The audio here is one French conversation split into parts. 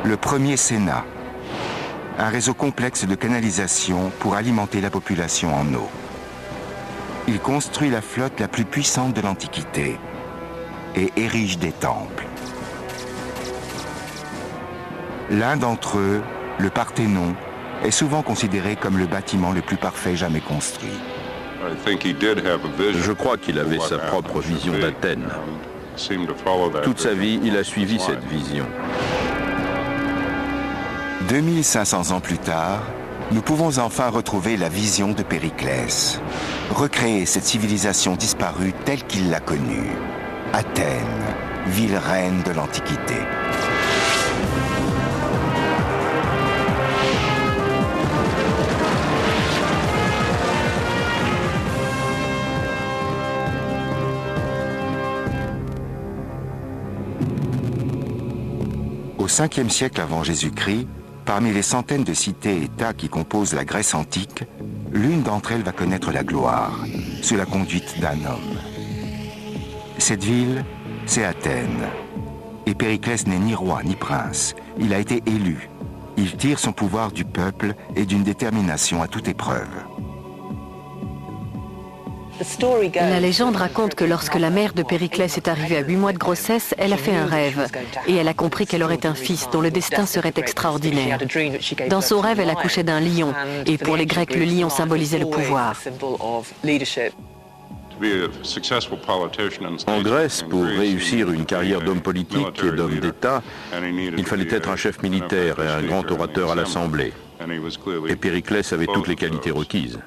Le premier Sénat, un réseau complexe de canalisation pour alimenter la population en eau. Il construit la flotte la plus puissante de l'Antiquité et érige des temples. L'un d'entre eux, le Parthénon, est souvent considéré comme le bâtiment le plus parfait jamais construit. Je crois qu'il avait sa propre vision d'Athènes. Toute sa vie, il a suivi cette vision. 2500 ans plus tard, nous pouvons enfin retrouver la vision de Périclès. Recréer cette civilisation disparue telle qu'il l'a connue. Athènes, ville reine de l'Antiquité. Au 5e siècle avant Jésus-Christ, parmi les centaines de cités-États qui composent la Grèce antique, l'une d'entre elles va connaître la gloire, sous la conduite d'un homme. Cette ville, c'est Athènes. Et Périclès n'est ni roi ni prince. Il a été élu. Il tire son pouvoir du peuple et d'une détermination à toute épreuve. La légende raconte que lorsque la mère de Périclès est arrivée à 8 mois de grossesse, elle a fait un rêve et elle a compris qu'elle aurait un fils dont le destin serait extraordinaire. Dans son rêve, elle accouchait d'un lion et pour les Grecs, le lion symbolisait le pouvoir. En Grèce, pour réussir une carrière d'homme politique et d'homme d'État, il fallait être un chef militaire et un grand orateur à l'Assemblée. Et Périclès avait toutes les qualités requises.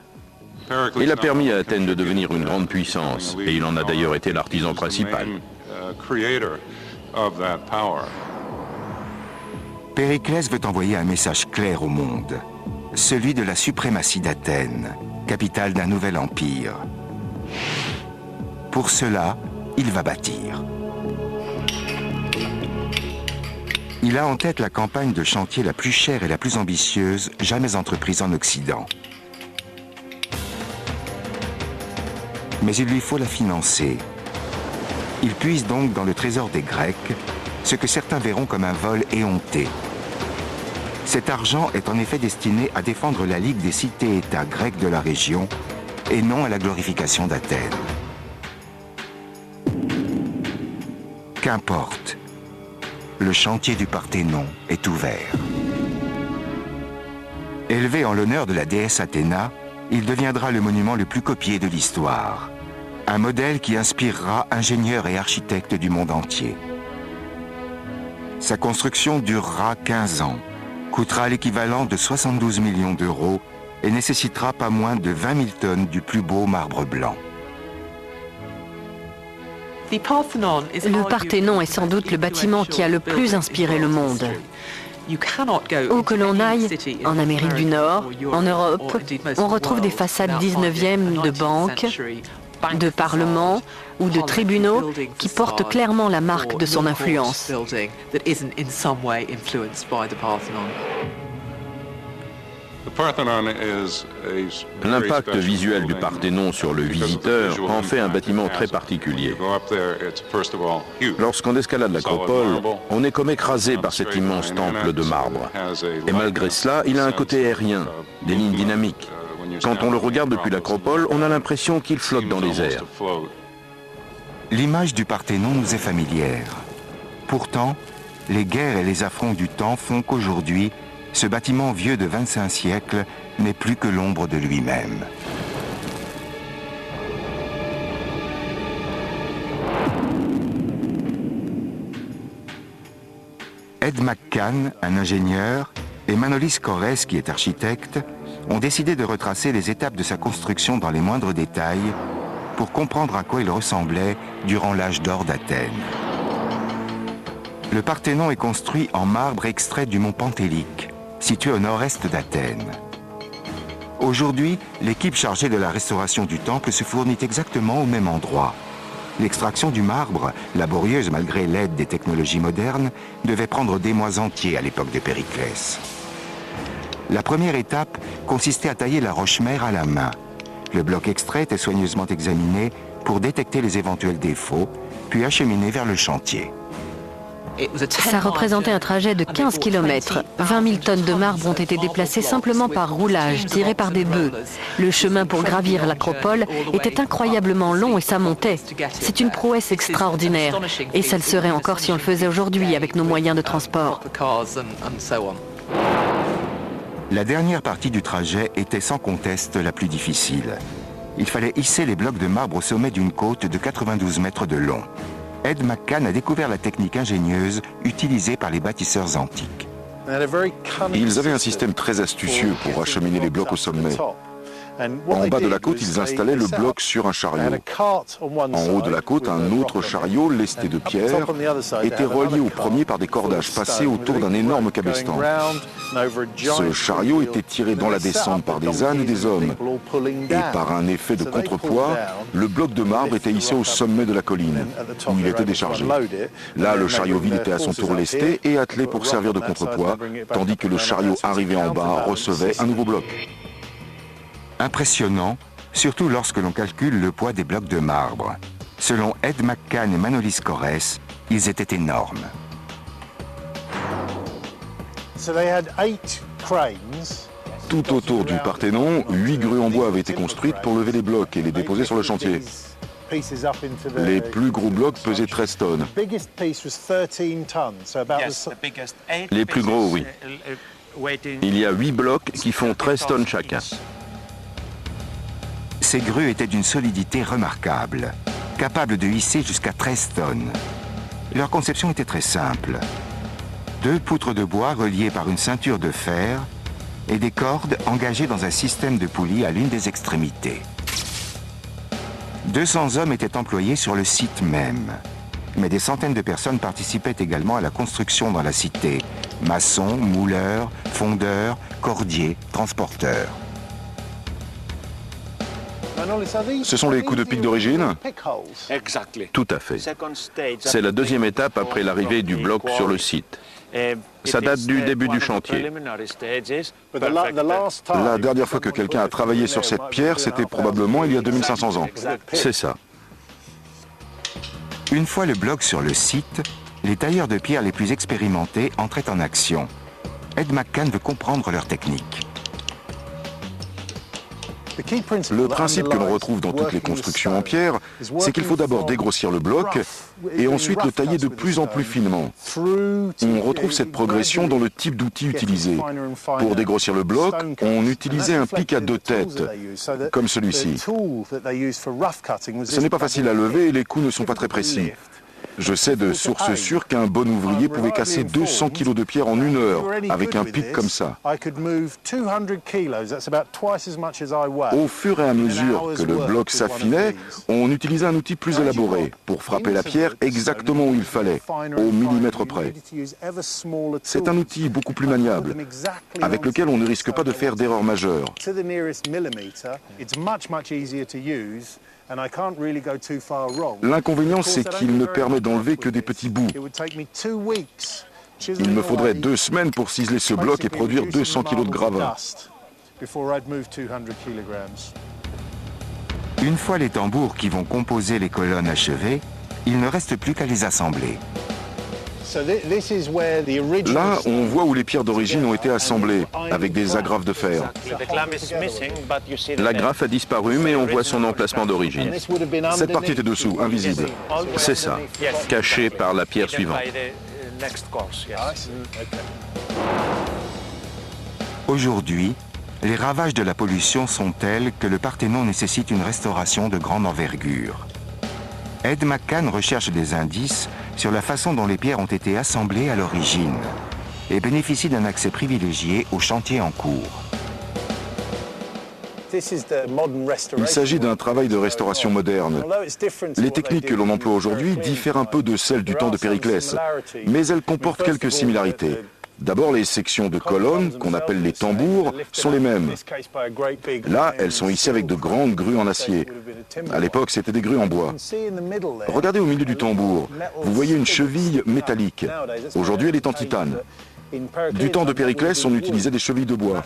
Il a permis à Athènes de devenir une grande puissance, et il en a d'ailleurs été l'artisan principal. Périclès veut envoyer un message clair au monde, celui de la suprématie d'Athènes, capitale d'un nouvel empire. Pour cela, il va bâtir. Il a en tête la campagne de chantier la plus chère et la plus ambitieuse jamais entreprise en Occident. Mais il lui faut la financer. Il puise donc dans le trésor des Grecs, ce que certains verront comme un vol éhonté. Cet argent est en effet destiné à défendre la Ligue des cités-États grecs de la région et non à la glorification d'Athènes. Qu'importe, le chantier du Parthénon est ouvert. Élevé en l'honneur de la déesse Athéna, il deviendra le monument le plus copié de l'histoire. Un modèle qui inspirera ingénieurs et architectes du monde entier. Sa construction durera 15 ans, coûtera l'équivalent de 72 millions d'euros et nécessitera pas moins de 20 000 tonnes du plus beau marbre blanc. Le Parthénon est sans doute le bâtiment qui a le plus inspiré le monde. Où que l'on aille, en Amérique du Nord, en Europe, on retrouve des façades 19e de banques, de parlements ou de tribunaux qui portent clairement la marque de son influence. L'impact visuel du Parthénon sur le visiteur en fait un bâtiment très particulier. Lorsqu'on escalade l'Acropole, on est comme écrasé par cet immense temple de marbre. Et malgré cela, il a un côté aérien, des lignes dynamiques. Quand on le regarde depuis l'Acropole, on a l'impression qu'il flotte dans les airs. L'image du Parthénon nous est familière. Pourtant, les guerres et les affronts du temps font qu'aujourd'hui, ce bâtiment vieux de 25 siècles n'est plus que l'ombre de lui-même. Ed McCann, un ingénieur, et Manolis Korres, qui est architecte, ont décidé de retracer les étapes de sa construction dans les moindres détails pour comprendre à quoi il ressemblait durant l'âge d'or d'Athènes. Le Parthénon est construit en marbre extrait du mont Pentélique, situé au nord-est d'Athènes. Aujourd'hui, l'équipe chargée de la restauration du temple se fournit exactement au même endroit. L'extraction du marbre, laborieuse malgré l'aide des technologies modernes, devait prendre des mois entiers à l'époque de Périclès. La première étape consistait à tailler la roche-mère à la main. Le bloc extrait était soigneusement examiné pour détecter les éventuels défauts, puis acheminé vers le chantier. Ça représentait un trajet de 15 km. 20 000 tonnes de marbre ont été déplacées simplement par roulage, tirées par des bœufs. Le chemin pour gravir l'acropole était incroyablement long et ça montait. C'est une prouesse extraordinaire. Et ça le serait encore si on le faisait aujourd'hui avec nos moyens de transport. La dernière partie du trajet était sans conteste la plus difficile. Il fallait hisser les blocs de marbre au sommet d'une côte de 92 mètres de long. Ed McCann a découvert la technique ingénieuse utilisée par les bâtisseurs antiques. Ils avaient un système très astucieux pour acheminer les blocs au sommet. En bas de la côte, ils installaient le bloc sur un chariot. En haut de la côte, un autre chariot, lesté de pierre, était relié au premier par des cordages passés autour d'un énorme cabestan. Ce chariot était tiré dans la descente par des ânes et des hommes. Et par un effet de contrepoids, le bloc de marbre était hissé au sommet de la colline, où il était déchargé. Là, le chariot vide était à son tour lesté et attelé pour servir de contrepoids, tandis que le chariot arrivé en bas recevait un nouveau bloc. Impressionnant, surtout lorsque l'on calcule le poids des blocs de marbre. Selon Ed McCann et Manolis Korres, ils étaient énormes. Tout autour du Parthénon, 8 grues en bois avaient été construites pour lever les blocs et les déposer sur le chantier. Les plus gros blocs pesaient 13 tonnes. Les plus gros, oui. Il y a 8 blocs qui font 13 tonnes chacun. Ces grues étaient d'une solidité remarquable, capables de hisser jusqu'à 13 tonnes. Leur conception était très simple. 2 poutres de bois reliées par une ceinture de fer et des cordes engagées dans un système de poulies à l'une des extrémités. 200 hommes étaient employés sur le site même. Mais des centaines de personnes participaient également à la construction dans la cité. Maçons, mouleurs, fondeurs, cordiers, transporteurs. Ce sont les coups de pic d'origine? Tout à fait. C'est la deuxième étape après l'arrivée du bloc sur le site. Ça date du début du chantier. La dernière fois que quelqu'un a travaillé sur cette pierre, c'était probablement il y a 2500 ans. C'est ça. Une fois le bloc sur le site, les tailleurs de pierre les plus expérimentés entraient en action. Ed McCann veut comprendre leur technique. Le principe que l'on retrouve dans toutes les constructions en pierre, c'est qu'il faut d'abord dégrossir le bloc et ensuite le tailler de plus en plus finement. On retrouve cette progression dans le type d'outil utilisé. Pour dégrossir le bloc, on utilisait un pic à 2 têtes, comme celui-ci. Ce n'est pas facile à lever et les coups ne sont pas très précis. Je sais de sources sûres qu'un bon ouvrier pouvait casser 200 kg de pierre en 1 heure avec un pic comme ça. Au fur et à mesure que le bloc s'affinait, on utilisait un outil plus élaboré pour frapper la pierre exactement où il fallait, au millimètre près. C'est un outil beaucoup plus maniable, avec lequel on ne risque pas de faire d'erreurs majeures. L'inconvénient, c'est qu'il ne permet d'enlever que des petits bouts. Il me faudrait 2 semaines pour ciseler ce bloc et produire 200 kg de gravats. Une fois les tambours qui vont composer les colonnes achevées, il ne reste plus qu'à les assembler. Là, on voit où les pierres d'origine ont été assemblées, avec des agrafes de fer. L'agrafe a disparu, mais on voit son emplacement d'origine. Cette partie était dessous, invisible. C'est ça, caché par la pierre suivante. Aujourd'hui, les ravages de la pollution sont tels que le Parthénon nécessite une restauration de grande envergure. Ed McCann recherche des indices sur la façon dont les pierres ont été assemblées à l'origine et bénéficie d'un accès privilégié aux chantiers en cours. Il s'agit d'un travail de restauration moderne. Les techniques que l'on emploie aujourd'hui diffèrent un peu de celles du temps de Périclès, mais elles comportent quelques similarités. D'abord, les sections de colonnes, qu'on appelle les tambours, sont les mêmes. Là, elles sont hissées avec de grandes grues en acier. À l'époque, c'était des grues en bois. Regardez au milieu du tambour, vous voyez une cheville métallique. Aujourd'hui, elle est en titane. Du temps de Périclès, on utilisait des chevilles de bois.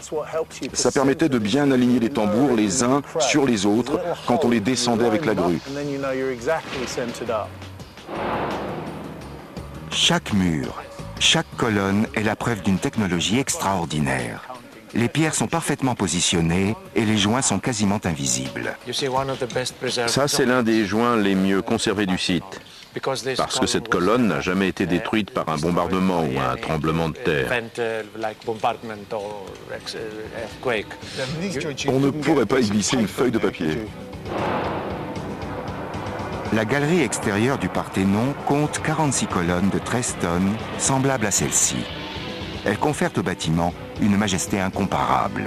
Ça permettait de bien aligner les tambours les uns sur les autres quand on les descendait avec la grue. Chaque mur, chaque colonne est la preuve d'une technologie extraordinaire. Les pierres sont parfaitement positionnées et les joints sont quasiment invisibles. Ça, c'est l'un des joints les mieux conservés du site, parce que cette colonne n'a jamais été détruite par un bombardement ou un tremblement de terre. On ne pourrait pas y glisser une feuille de papier. La galerie extérieure du Parthénon compte 46 colonnes de 13 tonnes, semblables à celle-ci. Elles confèrent au bâtiment une majesté incomparable.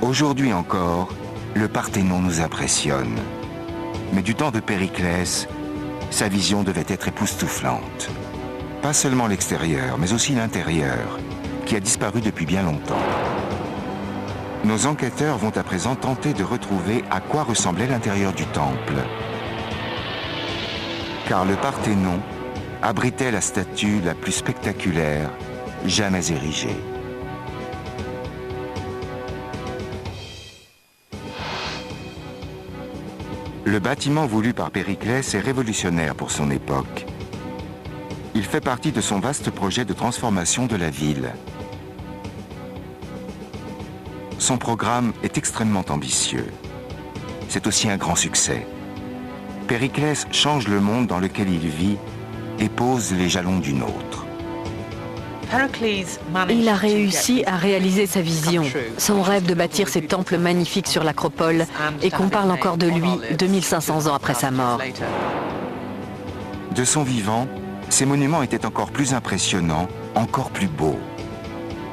Aujourd'hui encore, le Parthénon nous impressionne. Mais du temps de Périclès, sa vision devait être époustouflante. Pas seulement l'extérieur, mais aussi l'intérieur, qui a disparu depuis bien longtemps. Nos enquêteurs vont à présent tenter de retrouver à quoi ressemblait l'intérieur du temple. Car le Parthénon abritait la statue la plus spectaculaire jamais érigée. Le bâtiment voulu par Périclès est révolutionnaire pour son époque. Il fait partie de son vaste projet de transformation de la ville. Son programme est extrêmement ambitieux. C'est aussi un grand succès. Périclès change le monde dans lequel il vit et pose les jalons d'une autre. Il a réussi à réaliser sa vision. Son rêve de bâtir ces temples magnifiques sur l'Acropole et qu'on parle encore de lui 2500 ans après sa mort. De son vivant, ces monuments étaient encore plus impressionnants, encore plus beaux.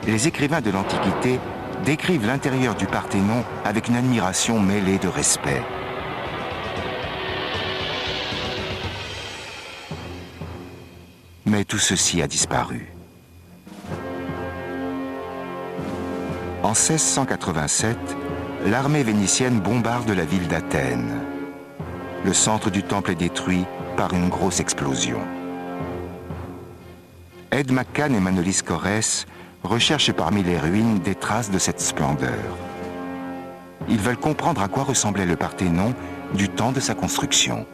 Les écrivains de l'Antiquité décrivent l'intérieur du Parthénon avec une admiration mêlée de respect. Mais tout ceci a disparu. En 1687, l'armée vénitienne bombarde la ville d'Athènes. Le centre du temple est détruit par une grosse explosion. Ed McCann et Manolis Korres recherchent parmi les ruines des traces de cette splendeur. Ils veulent comprendre à quoi ressemblait le Parthénon du temps de sa construction.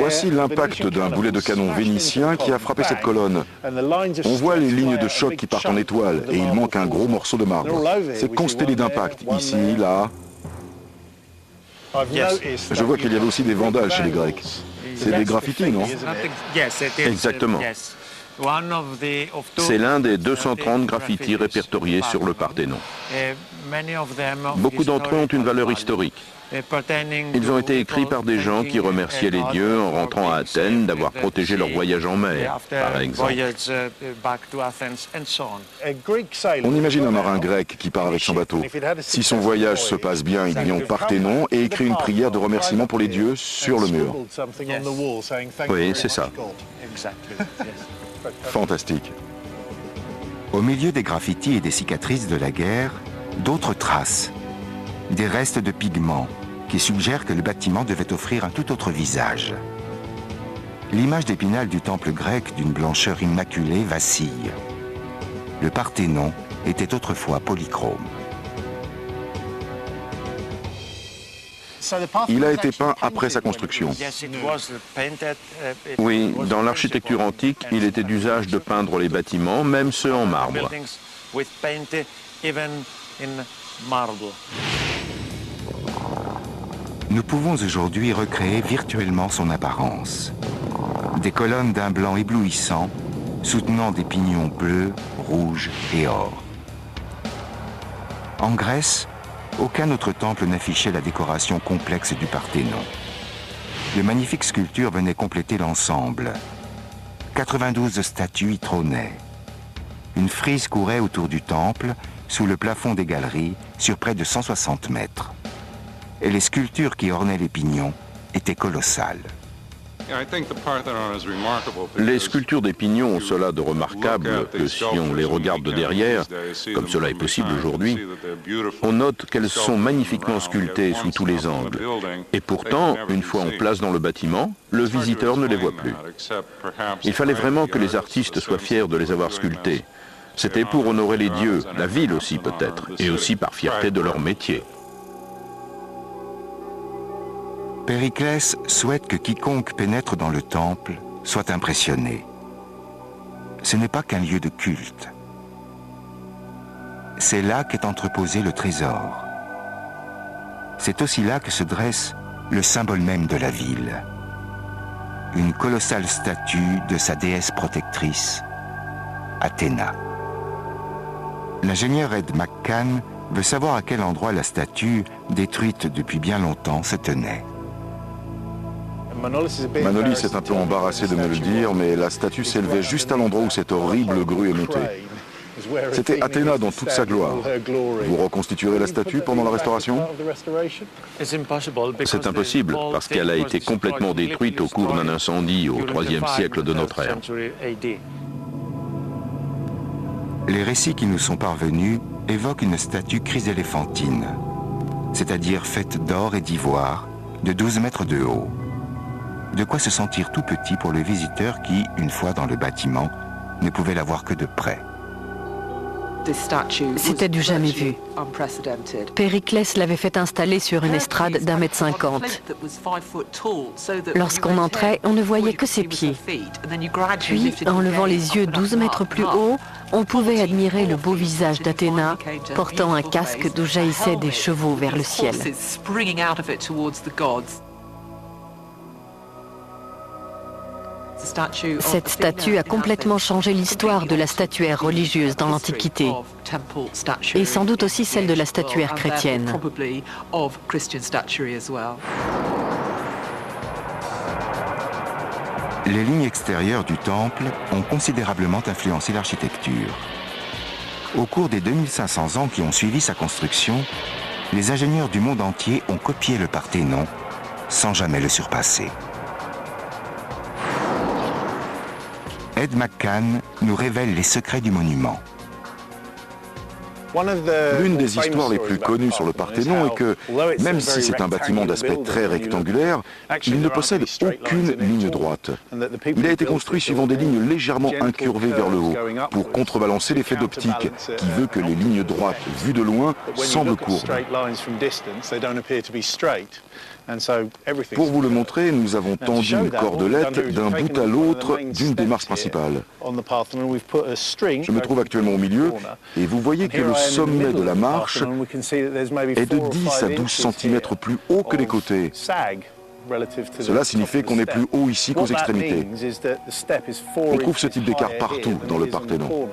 Voici l'impact d'un boulet de canon vénitien qui a frappé cette colonne. On voit les lignes de choc qui partent en étoiles et il manque un gros morceau de marbre. C'est constellé d'impact, ici, là. Je vois qu'il y avait aussi des vandales chez les Grecs. C'est des graffitis, non? Exactement. C'est l'un des 230 graffitis répertoriés sur le Parthénon. Beaucoup d'entre eux ont une valeur historique. Ils ont été écrits par des gens qui remerciaient les dieux en rentrant à Athènes d'avoir protégé leur voyage en mer, par exemple. On imagine un marin grec qui part avec son bateau. Si son voyage se passe bien, il vient au Parthénon et écrit une prière de remerciement pour les dieux sur le mur. Oui, c'est ça. Fantastique. Au milieu des graffitis et des cicatrices de la guerre, d'autres traces. Des restes de pigments qui suggèrent que le bâtiment devait offrir un tout autre visage. L'image d'Épinal du temple grec d'une blancheur immaculée vacille. Le Parthénon était autrefois polychrome. Il a été peint après sa construction. Oui, dans l'architecture antique, il était d'usage de peindre les bâtiments, même ceux en marbre. Nous pouvons aujourd'hui recréer virtuellement son apparence. Des colonnes d'un blanc éblouissant, soutenant des pignons bleus, rouges et or. En Grèce, aucun autre temple n'affichait la décoration complexe du Parthénon. De magnifiques sculptures venaient compléter l'ensemble. 92 statues y trônaient. Une frise courait autour du temple, sous le plafond des galeries, sur près de 160 mètres. Et les sculptures qui ornaient les pignons étaient colossales. Les sculptures des pignons ont cela de remarquable que si on les regarde de derrière, comme cela est possible aujourd'hui, on note qu'elles sont magnifiquement sculptées sous tous les angles. Et pourtant, une fois en place dans le bâtiment, le visiteur ne les voit plus. Il fallait vraiment que les artistes soient fiers de les avoir sculptées. C'était pour honorer les dieux, la ville aussi peut-être, et aussi par fierté de leur métier. Périclès souhaite que quiconque pénètre dans le temple soit impressionné. Ce n'est pas qu'un lieu de culte. C'est là qu'est entreposé le trésor. C'est aussi là que se dresse le symbole même de la ville. Une colossale statue de sa déesse protectrice, Athéna. L'ingénieur Ed McCann veut savoir à quel endroit la statue, détruite depuis bien longtemps, se tenait. Manolis est un peu embarrassé de me le dire, mais la statue s'élevait juste à l'endroit où cette horrible grue est montée. C'était Athéna dans toute sa gloire. Vous reconstituerez la statue pendant la restauration? C'est impossible, parce qu'elle a été complètement détruite au cours d'un incendie au IIIe siècle de notre ère. Les récits qui nous sont parvenus évoquent une statue chryséléphantine, c'est-à-dire faite d'or et d'ivoire, de 12 mètres de haut. De quoi se sentir tout petit pour le visiteur qui, une fois dans le bâtiment, ne pouvait la voir que de près. C'était du jamais vu. Périclès l'avait fait installer sur une estrade d'1,50 m. Lorsqu'on entrait, on ne voyait que ses pieds. Puis, en levant les yeux 12 mètres plus haut, on pouvait admirer le beau visage d'Athéna, portant un casque d'où jaillissaient des chevaux vers le ciel. Cette statue a complètement changé l'histoire de la statuaire religieuse dans l'Antiquité, et sans doute aussi celle de la statuaire chrétienne. Les lignes extérieures du temple ont considérablement influencé l'architecture. Au cours des 2500 ans qui ont suivi sa construction, les ingénieurs du monde entier ont copié le Parthénon sans jamais le surpasser. Ed McCann nous révèle les secrets du monument. L'une des histoires les plus connues sur le Parthénon est que, même si c'est un bâtiment d'aspect très rectangulaire, il ne possède aucune ligne droite. Il a été construit suivant des lignes légèrement incurvées vers le haut, pour contrebalancer l'effet d'optique, qui veut que les lignes droites, vues de loin, semblent courbes. Pour vous le montrer, nous avons tendu une cordelette d'un bout à l'autre d'une des marches principales. Je me trouve actuellement au milieu et vous voyez que le sommet de la marche est de 10 à 12 cm plus haut que les côtés. Cela signifie qu'on est plus haut ici qu'aux extrémités. On trouve ce type d'écart partout dans le Parthénon.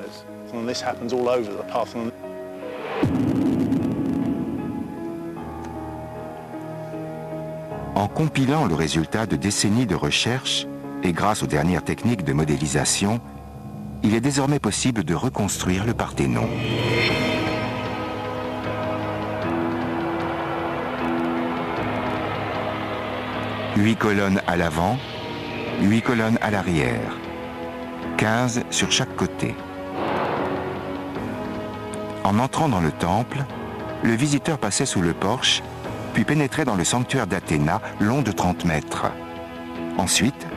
En compilant le résultat de décennies de recherche et grâce aux dernières techniques de modélisation, il est désormais possible de reconstruire le Parthénon. Huit colonnes à l'avant, 8 colonnes à l'arrière, 15 sur chaque côté. En entrant dans le temple, le visiteur passait sous le porche puis pénétrait dans le sanctuaire d'Athéna, long de 30 mètres. Ensuite,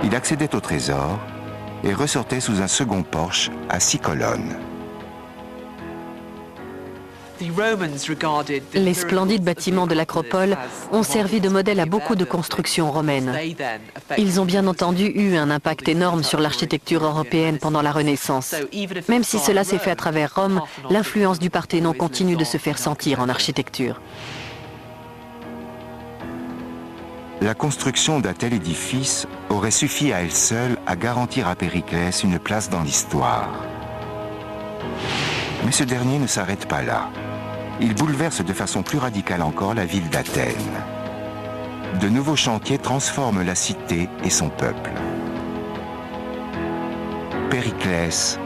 il accédait au trésor et ressortait sous un second porche à 6 colonnes. Les splendides bâtiments de l'acropole ont servi de modèle à beaucoup de constructions romaines. Ils ont bien entendu eu un impact énorme sur l'architecture européenne pendant la Renaissance. Même si cela s'est fait à travers Rome, l'influence du Parthénon continue de se faire sentir en architecture. La construction d'un tel édifice aurait suffi à elle seule à garantir à Périclès une place dans l'histoire. Mais ce dernier ne s'arrête pas là. Il bouleverse de façon plus radicale encore la ville d'Athènes. De nouveaux chantiers transforment la cité et son peuple. Périclès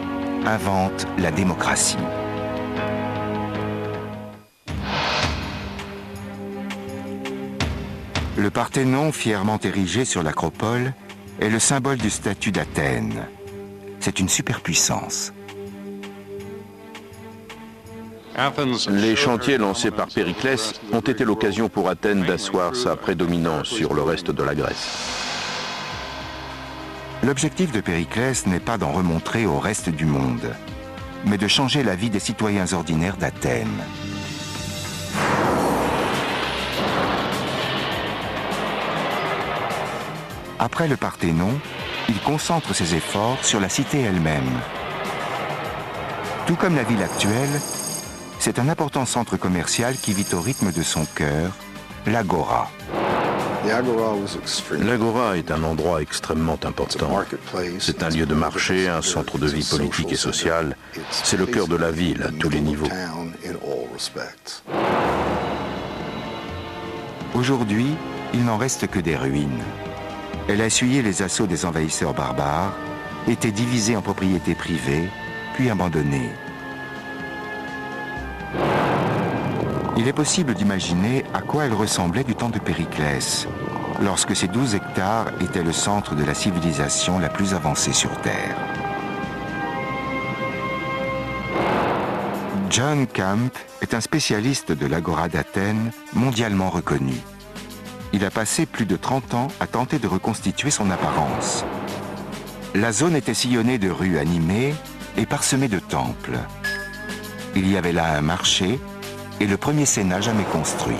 invente la démocratie. Le Parthénon, fièrement érigé sur l'acropole, est le symbole du statut d'Athènes. C'est une superpuissance. Les chantiers lancés par Périclès ont été l'occasion pour Athènes d'asseoir sa prédominance sur le reste de la Grèce. L'objectif de Périclès n'est pas d'en remontrer au reste du monde, mais de changer la vie des citoyens ordinaires d'Athènes. Après le Parthénon, il concentre ses efforts sur la cité elle-même. Tout comme la ville actuelle, c'est un important centre commercial qui vit au rythme de son cœur, l'Agora. L'Agora est un endroit extrêmement important. C'est un lieu de marché, un centre de vie politique et sociale. C'est le cœur de la ville à tous les niveaux. Aujourd'hui, il n'en reste que des ruines. Elle a essuyé les assauts des envahisseurs barbares, été divisée en propriétés privées, puis abandonnée. Il est possible d'imaginer à quoi elle ressemblait du temps de Périclès, lorsque ces 12 hectares étaient le centre de la civilisation la plus avancée sur Terre. John Camp est un spécialiste de l'Agora d'Athènes mondialement reconnu. Il a passé plus de 30 ans à tenter de reconstituer son apparence. La zone était sillonnée de rues animées et parsemée de temples. Il y avait là un marché et le premier sénat jamais construit.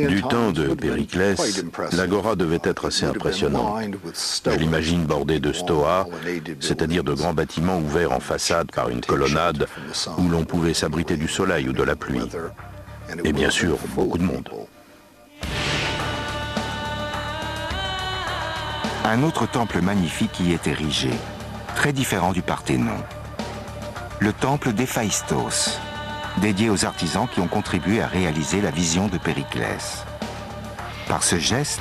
Du temps de Périclès, l'Agora devait être assez impressionnante. Je l'imagine bordée de stoas, c'est-à-dire de grands bâtiments ouverts en façade par une colonnade où l'on pouvait s'abriter du soleil ou de la pluie. Et bien sûr, beaucoup de monde. Un autre temple magnifique y est érigé, très différent du Parthénon. Le temple d'Héphaïstos, dédié aux artisans qui ont contribué à réaliser la vision de Périclès. Par ce geste,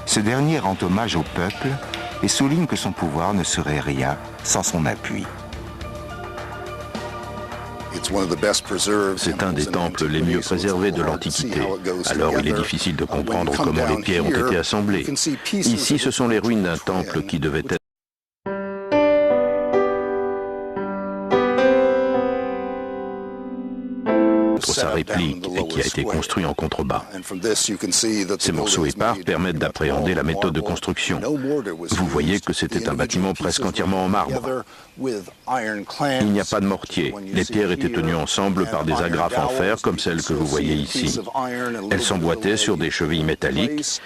ce dernier rend hommage au peuple et souligne que son pouvoir ne serait rien sans son appui. C'est un des temples les mieux préservés de l'Antiquité. Alors il est difficile de comprendre comment les pierres ont été assemblées. Ici, ce sont les ruines d'un temple qui devait être sa réplique et qui a été construit en contrebas. Ces morceaux épars permettent d'appréhender la méthode de construction. Vous voyez que c'était un bâtiment presque entièrement en marbre. Il n'y a pas de mortier. Les pierres étaient tenues ensemble par des agrafes en fer comme celles que vous voyez ici. Elles s'emboîtaient sur des chevilles métalliques.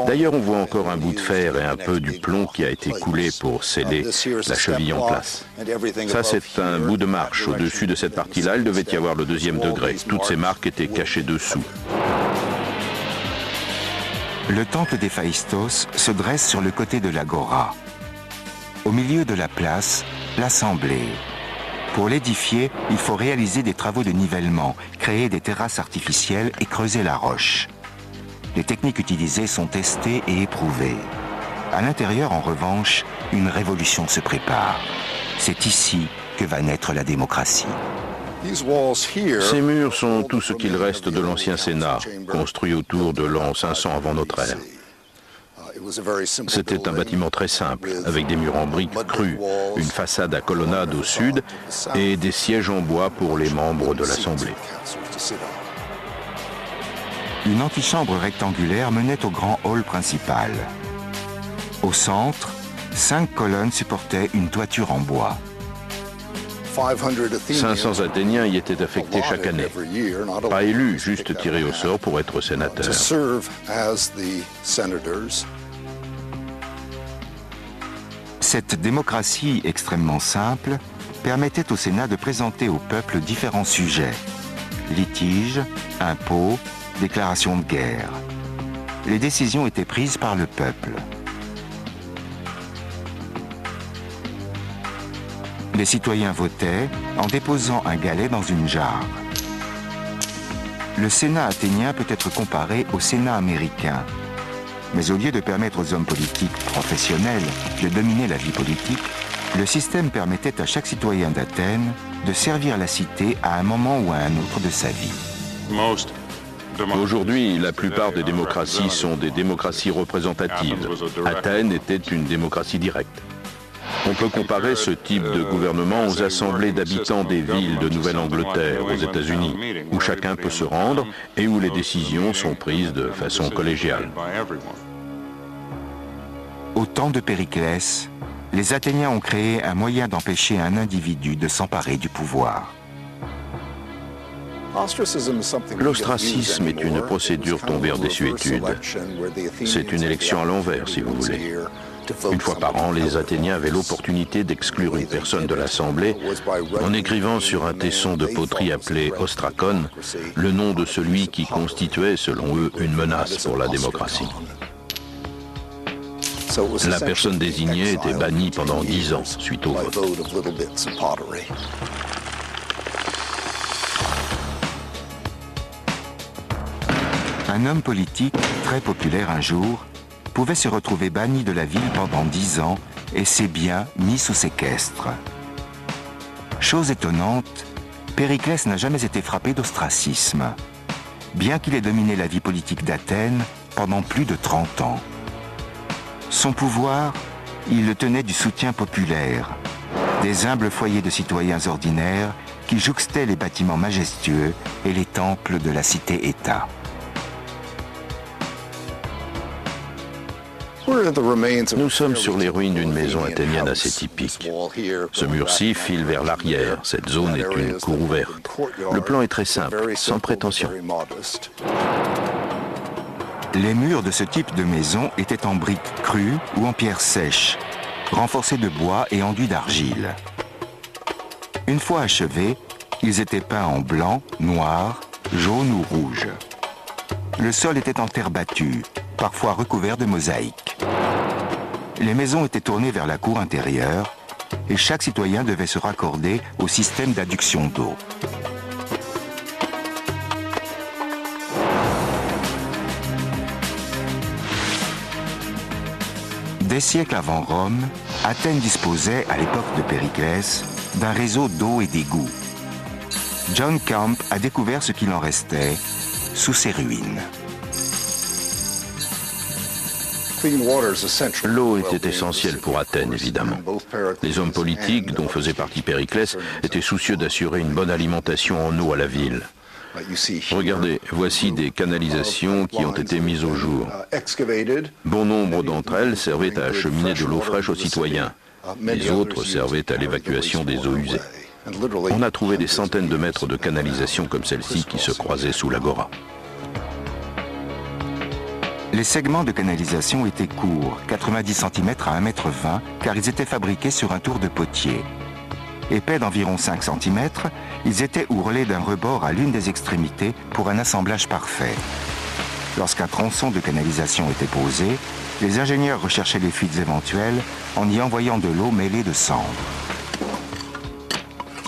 D'ailleurs, on voit encore un bout de fer et un peu du plomb qui a été coulé pour sceller la cheville en place. Ça, c'est un bout de marche. Au-dessus de cette partie-là, il devait y avoir le deuxième degré. Toutes ces marques étaient cachées dessous. Le temple d'Héphaïstos se dresse sur le côté de l'Agora. Au milieu de la place, l'assemblée. Pour l'édifier, il faut réaliser des travaux de nivellement, créer des terrasses artificielles et creuser la roche. Les techniques utilisées sont testées et éprouvées. À l'intérieur, en revanche, une révolution se prépare. C'est ici que va naître la démocratie. Ces murs sont tout ce qu'il reste de l'ancien Sénat, construit autour de l'an 500 avant notre ère. C'était un bâtiment très simple, avec des murs en briques crues, une façade à colonnade au sud et des sièges en bois pour les membres de l'Assemblée. Une antichambre rectangulaire menait au grand hall principal. Au centre, 5 colonnes supportaient une toiture en bois. 500 Athéniens y étaient affectés chaque année. Pas élus, juste tirés au sort pour être sénateurs. Cette démocratie extrêmement simple permettait au Sénat de présenter au peuple différents sujets. Litiges, impôts, déclaration de guerre. Les décisions étaient prises par le peuple. Les citoyens votaient en déposant un galet dans une jarre. Le Sénat athénien peut être comparé au Sénat américain. Mais au lieu de permettre aux hommes politiques professionnels de dominer la vie politique, le système permettait à chaque citoyen d'Athènes de servir la cité à un moment ou à un autre de sa vie. Aujourd'hui, la plupart des démocraties sont des démocraties représentatives. Athènes était une démocratie directe. On peut comparer ce type de gouvernement aux assemblées d'habitants des villes de Nouvelle-Angleterre, aux États-Unis, où chacun peut se rendre et où les décisions sont prises de façon collégiale. Au temps de Périclès, les Athéniens ont créé un moyen d'empêcher un individu de s'emparer du pouvoir. L'ostracisme est une procédure tombée en désuétude. C'est une élection à l'envers, si vous voulez. Une fois par an, les Athéniens avaient l'opportunité d'exclure une personne de l'Assemblée en écrivant sur un tesson de poterie appelé ostrakon le nom de celui qui constituait, selon eux, une menace pour la démocratie. La personne désignée était bannie pendant 10 ans suite au vote. Un homme politique très populaire un jour pouvait se retrouver banni de la ville pendant 10 ans et ses biens mis sous séquestre. Chose étonnante, Périclès n'a jamais été frappé d'ostracisme, bien qu'il ait dominé la vie politique d'Athènes pendant plus de 30 ans. Son pouvoir, il le tenait du soutien populaire, des humbles foyers de citoyens ordinaires qui jouxtaient les bâtiments majestueux et les temples de la cité-État. Nous sommes sur les ruines d'une maison athénienne assez typique. Ce mur-ci file vers l'arrière. Cette zone est une cour ouverte. Le plan est très simple, sans prétention. Les murs de ce type de maison étaient en briques crues ou en pierre sèche, renforcés de bois et enduits d'argile. Une fois achevés, ils étaient peints en blanc, noir, jaune ou rouge. Le sol était en terre battue, parfois recouvert de mosaïques. Les maisons étaient tournées vers la cour intérieure et chaque citoyen devait se raccorder au système d'adduction d'eau. Des siècles avant Rome, Athènes disposait, à l'époque de Périclès, d'un réseau d'eau et d'égouts. John Camp a découvert ce qu'il en restait sous ces ruines. L'eau était essentielle pour Athènes, évidemment. Les hommes politiques, dont faisait partie Périclès, étaient soucieux d'assurer une bonne alimentation en eau à la ville. Regardez, voici des canalisations qui ont été mises au jour. Bon nombre d'entre elles servaient à acheminer de l'eau fraîche aux citoyens. Les autres servaient à l'évacuation des eaux usées. On a trouvé des centaines de mètres de canalisations comme celle-ci qui se croisaient sous l'agora. Les segments de canalisation étaient courts, 90 cm à 1,20 m, car ils étaient fabriqués sur un tour de potier. Épais d'environ 5 cm, ils étaient ourlés d'un rebord à l'une des extrémités pour un assemblage parfait. Lorsqu'un tronçon de canalisation était posé, les ingénieurs recherchaient les fuites éventuelles en y envoyant de l'eau mêlée de cendres.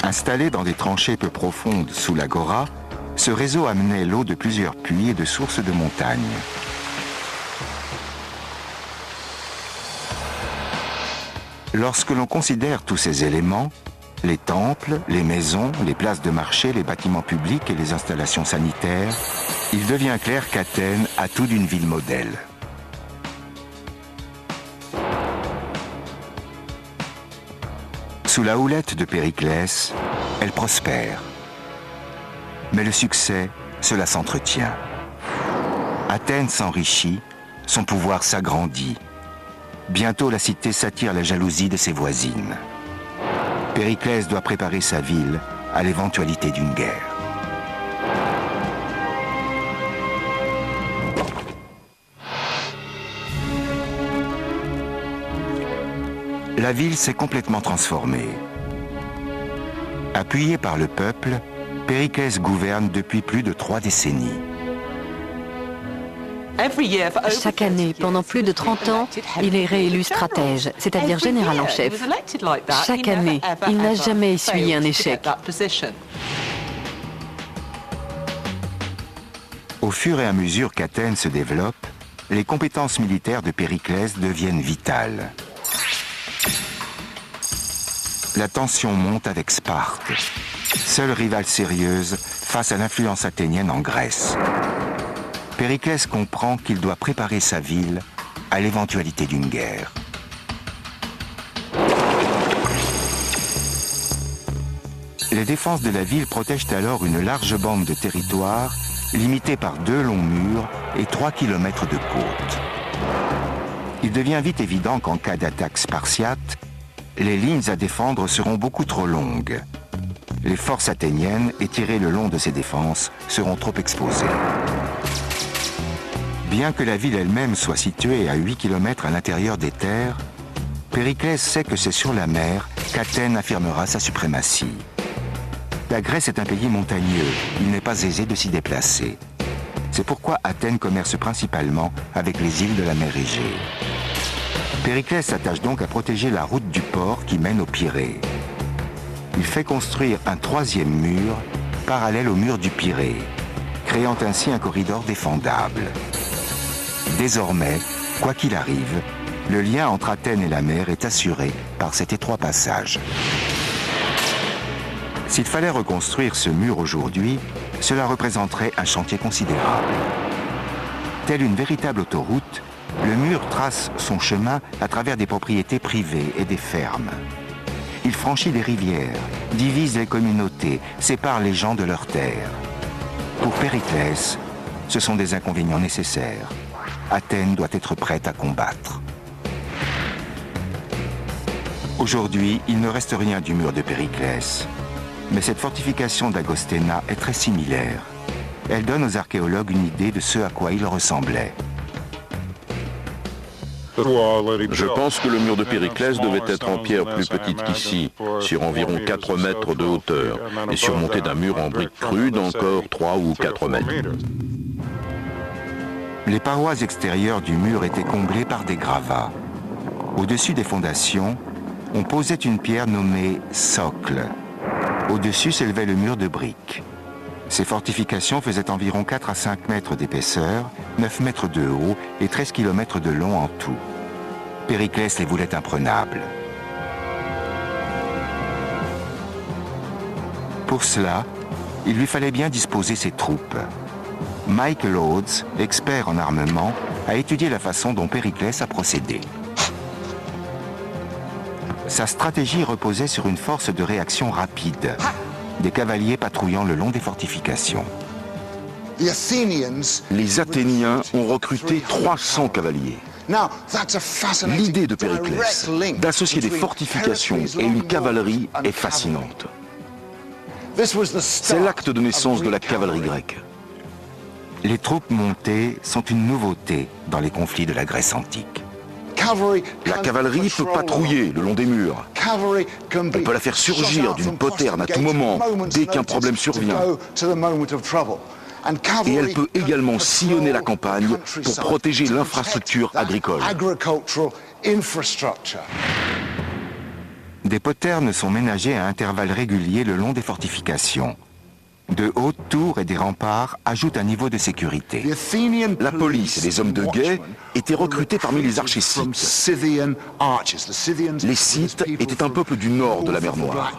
Installé dans des tranchées peu profondes sous l'agora, ce réseau amenait l'eau de plusieurs puits et de sources de montagne. Lorsque l'on considère tous ces éléments, les temples, les maisons, les places de marché, les bâtiments publics et les installations sanitaires, il devient clair qu'Athènes a tout d'une ville modèle. Sous la houlette de Périclès, elle prospère. Mais le succès, cela s'entretient. Athènes s'enrichit, son pouvoir s'agrandit. Bientôt, la cité s'attire la jalousie de ses voisines. Périclès doit préparer sa ville à l'éventualité d'une guerre. La ville s'est complètement transformée. Appuyé par le peuple, Périclès gouverne depuis plus de 3 décennies. Chaque année, pendant plus de 30 ans, il est réélu stratège, c'est-à-dire général en chef. Chaque année, il n'a jamais essuyé un échec. Au fur et à mesure qu'Athènes se développe, les compétences militaires de Périclès deviennent vitales. La tension monte avec Sparte, seule rivale sérieuse face à l'influence athénienne en Grèce. Périclès comprend qu'il doit préparer sa ville à l'éventualité d'une guerre. Les défenses de la ville protègent alors une large bande de territoire limitée par 2 longs murs et 3 km de côte. Il devient vite évident qu'en cas d'attaque spartiate, les lignes à défendre seront beaucoup trop longues. Les forces athéniennes, étirées le long de ses défenses, seront trop exposées. Bien que la ville elle-même soit située à 8 km à l'intérieur des terres, Périclès sait que c'est sur la mer qu'Athènes affirmera sa suprématie. La Grèce est un pays montagneux, il n'est pas aisé de s'y déplacer. C'est pourquoi Athènes commerce principalement avec les îles de la mer Égée. Périclès s'attache donc à protéger la route du port qui mène au Pirée. Il fait construire un troisième mur, parallèle au mur du Pirée, créant ainsi un corridor défendable. Désormais, quoi qu'il arrive, le lien entre Athènes et la mer est assuré par cet étroit passage. S'il fallait reconstruire ce mur aujourd'hui, cela représenterait un chantier considérable. Telle une véritable autoroute, le mur trace son chemin à travers des propriétés privées et des fermes. Il franchit des rivières, divise les communautés, sépare les gens de leurs terres. Pour Périclès, ce sont des inconvénients nécessaires. Athènes doit être prête à combattre. Aujourd'hui, il ne reste rien du mur de Périclès. Mais cette fortification d'Agosténa est très similaire. Elle donne aux archéologues une idée de ce à quoi il ressemblait. Je pense que le mur de Périclès devait être en pierre plus petite qu'ici, sur environ 4 mètres de hauteur, et surmonté d'un mur en briques crues d'encore 3 ou 4 mètres. Les parois extérieures du mur étaient comblées par des gravats. Au-dessus des fondations, on posait une pierre nommée socle. Au-dessus s'élevait le mur de briques. Ces fortifications faisaient environ 4 à 5 mètres d'épaisseur, 9 mètres de haut et 13 km de long en tout. Périclès les voulait imprenables. Pour cela, il lui fallait bien disposer ses troupes. Michael Rhodes, expert en armement, a étudié la façon dont Périclès a procédé. Sa stratégie reposait sur une force de réaction rapide, des cavaliers patrouillant le long des fortifications. Les Athéniens ont recruté 300 cavaliers. L'idée de Périclès d'associer des fortifications et une cavalerie est fascinante. C'est l'acte de naissance de la cavalerie grecque. Les troupes montées sont une nouveauté dans les conflits de la Grèce antique. La cavalerie peut patrouiller le long des murs. On peut la faire surgir d'une poterne à tout moment, dès qu'un problème survient. Et elle peut également sillonner la campagne pour protéger l'infrastructure agricole. Des poternes sont ménagées à intervalles réguliers le long des fortifications. De hautes tours et des remparts ajoutent un niveau de sécurité. La police et les hommes de guet étaient recrutés parmi les archers scythes. Les Scythes étaient un peuple du nord de la mer Noire.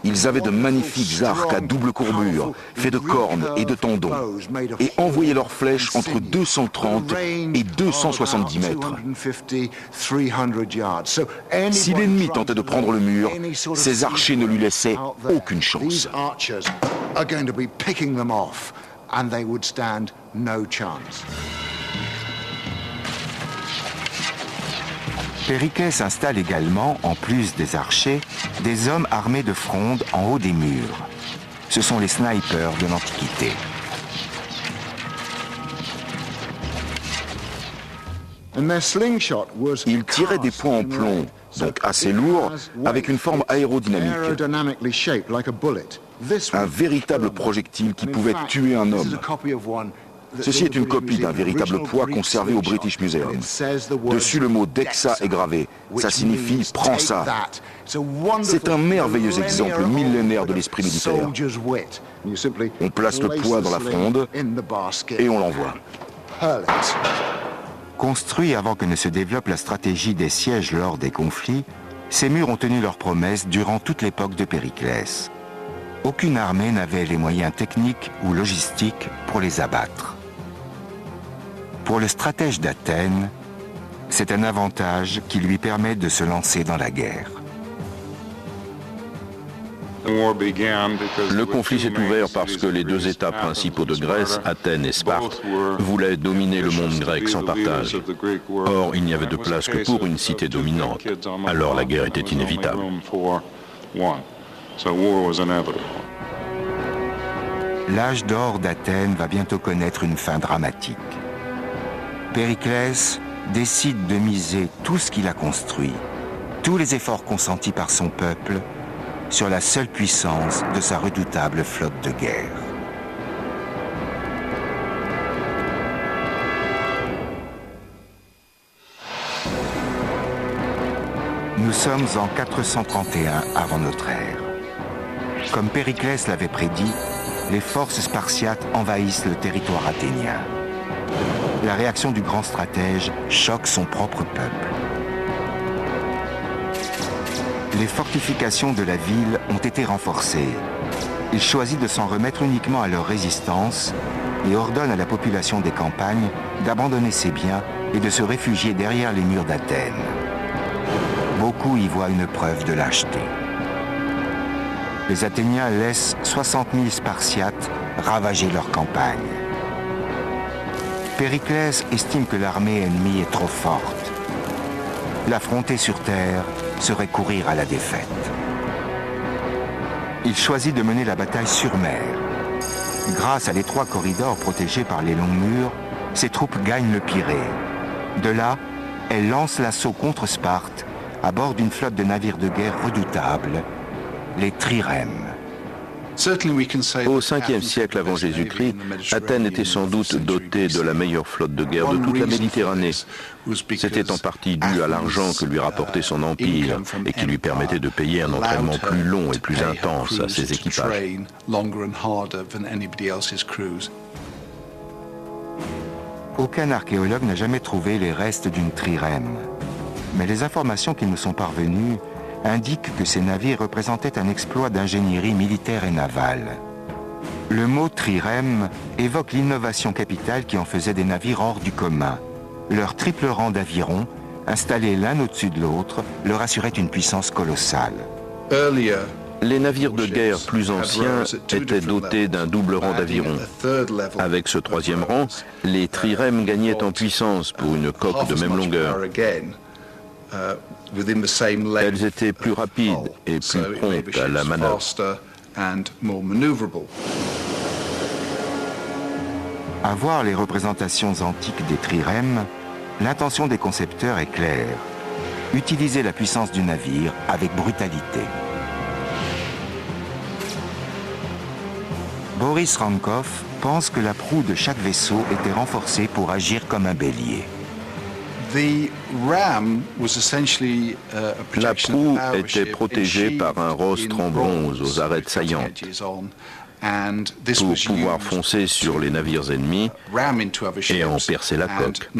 Ils avaient de magnifiques arcs à double courbure, faits de cornes et de tendons, et envoyaient leurs flèches entre 230 et 270 mètres. Si l'ennemi tentait de prendre le mur, ces archers ne lui laissaient aucune chance. Périclès installe également, en plus des archers, des hommes armés de frondes en haut des murs. Ce sont les snipers de l'Antiquité. Ils tiraient des poings en plomb, donc assez lourds, avec une forme aérodynamique. Un véritable projectile qui pouvait tuer un homme. Ceci est une copie d'un véritable poids conservé au British Museum. Dessus, le mot Dexa est gravé. Ça signifie « prends ça ». C'est un merveilleux exemple millénaire de l'esprit militaire. On place le poids dans la fronde et on l'envoie. Construits avant que ne se développe la stratégie des sièges lors des conflits, ces murs ont tenu leurs promesses durant toute l'époque de Périclès. Aucune armée n'avait les moyens techniques ou logistiques pour les abattre. Pour le stratège d'Athènes, c'est un avantage qui lui permet de se lancer dans la guerre. Le conflit s'est ouvert parce que les deux États principaux de Grèce, Athènes et Sparte, voulaient dominer le monde grec sans partage. Or, il n'y avait de place que pour une cité dominante. Alors la guerre était inévitable. L'âge d'or d'Athènes va bientôt connaître une fin dramatique. Périclès décide de miser tout ce qu'il a construit, tous les efforts consentis par son peuple, sur la seule puissance de sa redoutable flotte de guerre. Nous sommes en 431 avant notre ère. Comme Périclès l'avait prédit, les forces spartiates envahissent le territoire athénien. La réaction du grand stratège choque son propre peuple. Les fortifications de la ville ont été renforcées. Il choisit de s'en remettre uniquement à leur résistance et ordonne à la population des campagnes d'abandonner ses biens et de se réfugier derrière les murs d'Athènes. Beaucoup y voient une preuve de lâcheté. Les Athéniens laissent 60 000 Spartiates ravager leur campagne. Périclès estime que l'armée ennemie est trop forte. L'affronter sur terre serait courir à la défaite. Il choisit de mener la bataille sur mer. Grâce à l'étroit corridor protégé par les longs murs, ses troupes gagnent le Pirée. De là, elles lancent l'assaut contre Sparte à bord d'une flotte de navires de guerre redoutables, les trirèmes. Au 5e siècle avant Jésus-Christ, Athènes était sans doute dotée de la meilleure flotte de guerre de toute la Méditerranée. C'était en partie dû à l'argent que lui rapportait son empire et qui lui permettait de payer un entraînement plus long et plus intense à ses équipages. Aucun archéologue n'a jamais trouvé les restes d'une trirème. Mais les informations qui nous sont parvenues indiquent que ces navires représentaient un exploit d'ingénierie militaire et navale. Le mot trirème évoque l'innovation capitale qui en faisait des navires hors du commun. Leur triple rang d'avirons, installés l'un au-dessus de l'autre, leur assurait une puissance colossale. Les navires de guerre plus anciens étaient dotés d'un double rang d'avirons. Avec ce troisième rang, les trirèmes gagnaient en puissance pour une coque de même longueur. Elles étaient plus rapides et plus promptes à la manœuvre. À voir les représentations antiques des trirèmes, l'intention des concepteurs est claire. Utiliser la puissance du navire avec brutalité. Boris Rankov pense que la proue de chaque vaisseau était renforcée pour agir comme un bélier. La proue était protégée par un rostre en bronze aux arêtes saillantes. Pour pouvoir foncer sur les navires ennemis et en percer la coque.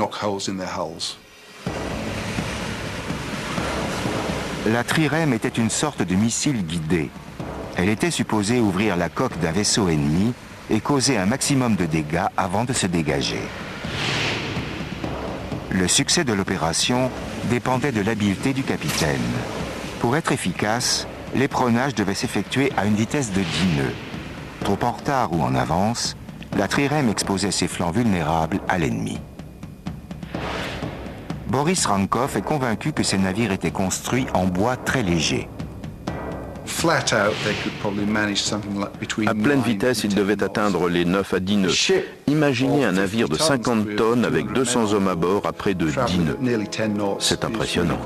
La trirème était une sorte de missile guidé. Elle était supposée ouvrir la coque d'un vaisseau ennemi et causer un maximum de dégâts avant de se dégager. Le succès de l'opération dépendait de l'habileté du capitaine. Pour être efficace, l'éperonnage devait s'effectuer à une vitesse de 10 nœuds. Trop en retard ou en avance, la trirème exposait ses flancs vulnérables à l'ennemi. Boris Rankov est convaincu que ces navires étaient construits en bois très léger. À pleine vitesse, il devait atteindre les 9 à 10 nœuds. Imaginez un navire de 50 tonnes avec 200 hommes à bord à près de 10 nœuds. C'est impressionnant.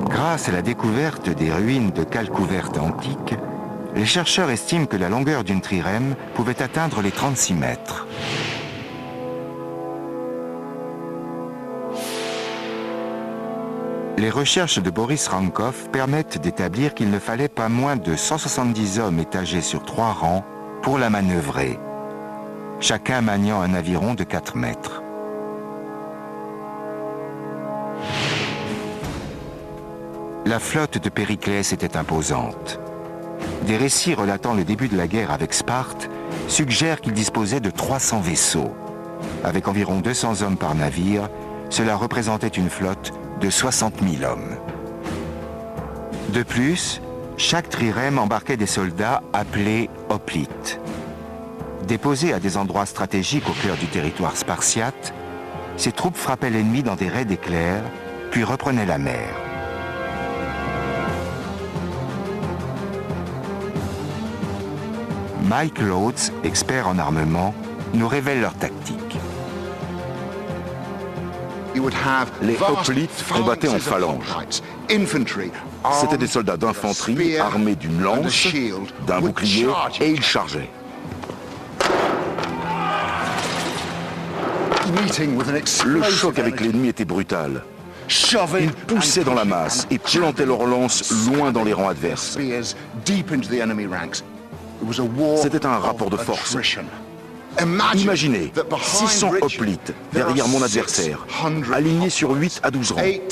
Grâce à la découverte des ruines de cales couvertes antiques, les chercheurs estiment que la longueur d'une trirème pouvait atteindre les 36 mètres. Les recherches de Boris Rankov permettent d'établir qu'il ne fallait pas moins de 170 hommes étagés sur 3 rangs pour la manœuvrer, chacun maniant un aviron de 4 mètres. La flotte de Périclès était imposante. Des récits relatant le début de la guerre avec Sparte suggèrent qu'il disposait de 300 vaisseaux. Avec environ 200 hommes par navire, cela représentait une flotte de 60 000 hommes. De plus, chaque trirème embarquait des soldats appelés hoplites. Déposés à des endroits stratégiques au cœur du territoire spartiate, ces troupes frappaient l'ennemi dans des raids d'éclairs, puis reprenaient la mer. Mike Loads, expert en armement, nous révèle leur tactique. Les hoplites combattaient en phalange. C'étaient des soldats d'infanterie armés d'une lance, d'un bouclier, et ils chargeaient. Le choc avec l'ennemi était brutal. Ils poussaient dans la masse et plantaient leurs lances loin dans les rangs adverses. C'était un rapport de force. Imaginez 600 hoplites derrière mon adversaire, alignés sur 8 à 12 rangs. Les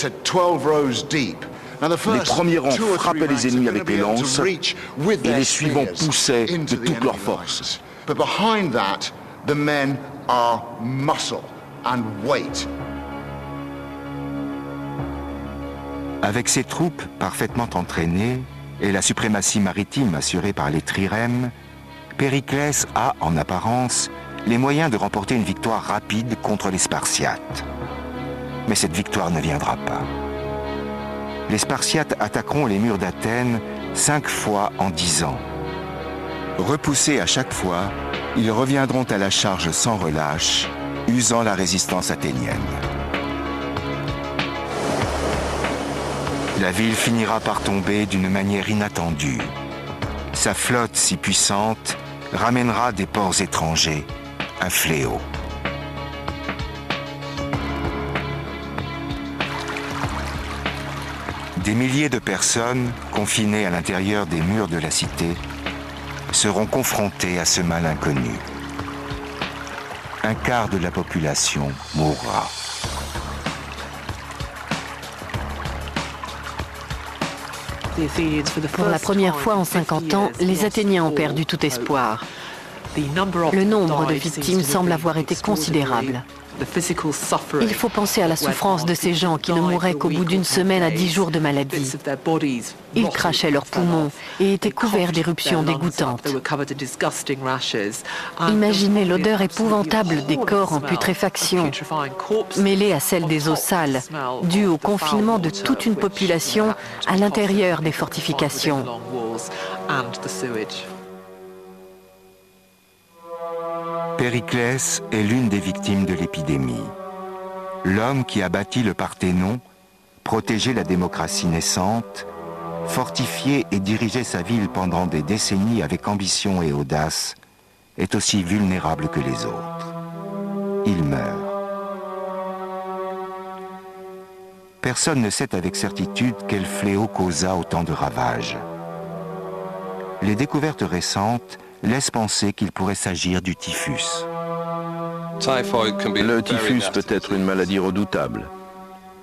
premiers rangs frappaient les ennemis avec les lances et les suivants poussaient de toute leur force. Avec ses troupes parfaitement entraînées et la suprématie maritime assurée par les trirèmes, Périclès a, en apparence, les moyens de remporter une victoire rapide contre les Spartiates. Mais cette victoire ne viendra pas. Les Spartiates attaqueront les murs d'Athènes 5 fois en 10 ans. Repoussés à chaque fois, ils reviendront à la charge sans relâche, usant la résistance athénienne. La ville finira par tomber d'une manière inattendue. Sa flotte si puissante ramènera des ports étrangers un fléau. Des milliers de personnes, confinées à l'intérieur des murs de la cité, seront confrontées à ce mal inconnu. Un quart de la population mourra. Pour la première fois en 50 ans, les Athéniens ont perdu tout espoir. Le nombre de victimes semble avoir été considérable. Il faut penser à la souffrance de ces gens qui ne mouraient qu'au bout d'une semaine à 10 jours de maladie. Ils crachaient leurs poumons et étaient couverts d'éruptions dégoûtantes. Imaginez l'odeur épouvantable des corps en putréfaction, mêlée à celle des eaux sales, due au confinement de toute une population à l'intérieur des fortifications. Périclès est l'une des victimes de l'épidémie. L'homme qui a bâti le Parthénon, protégé la démocratie naissante, fortifié et dirigé sa ville pendant des décennies avec ambition et audace, est aussi vulnérable que les autres. Il meurt. Personne ne sait avec certitude quel fléau causa autant de ravages. Les découvertes récentes laisse penser qu'il pourrait s'agir du typhus. Le typhus peut être une maladie redoutable.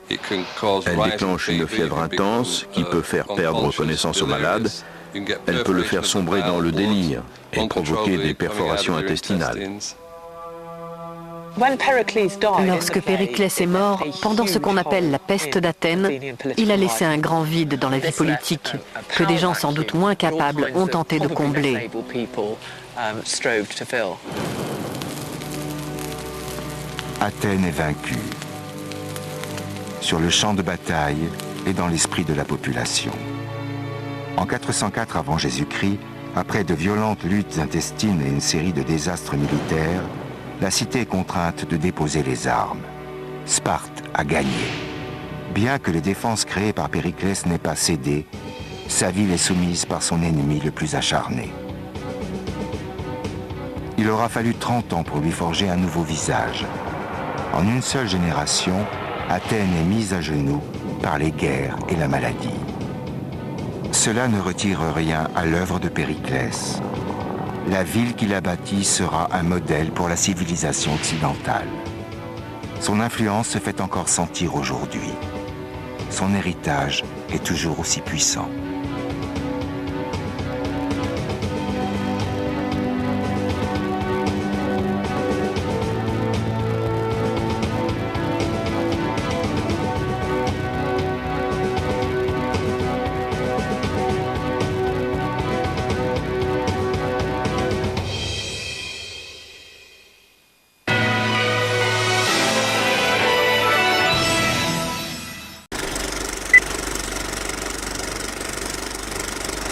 Elle déclenche une fièvre intense qui peut faire perdre connaissance au malade. Elle peut le faire sombrer dans le délire et provoquer des perforations intestinales. Lorsque Périclès est mort, pendant ce qu'on appelle la peste d'Athènes, il a laissé un grand vide dans la vie politique, que des gens sans doute moins capables ont tenté de combler. Athènes est vaincue. Sur le champ de bataille et dans l'esprit de la population. En 404 avant Jésus-Christ, après de violentes luttes intestines et une série de désastres militaires, la cité est contrainte de déposer les armes. Sparte a gagné. Bien que les défenses créées par Périclès n'aient pas cédé, sa ville est soumise par son ennemi le plus acharné. Il aura fallu 30 ans pour lui forger un nouveau visage. En une seule génération, Athènes est mise à genoux par les guerres et la maladie. Cela ne retire rien à l'œuvre de Périclès. La ville qu'il a bâtie sera un modèle pour la civilisation occidentale. Son influence se fait encore sentir aujourd'hui. Son héritage est toujours aussi puissant.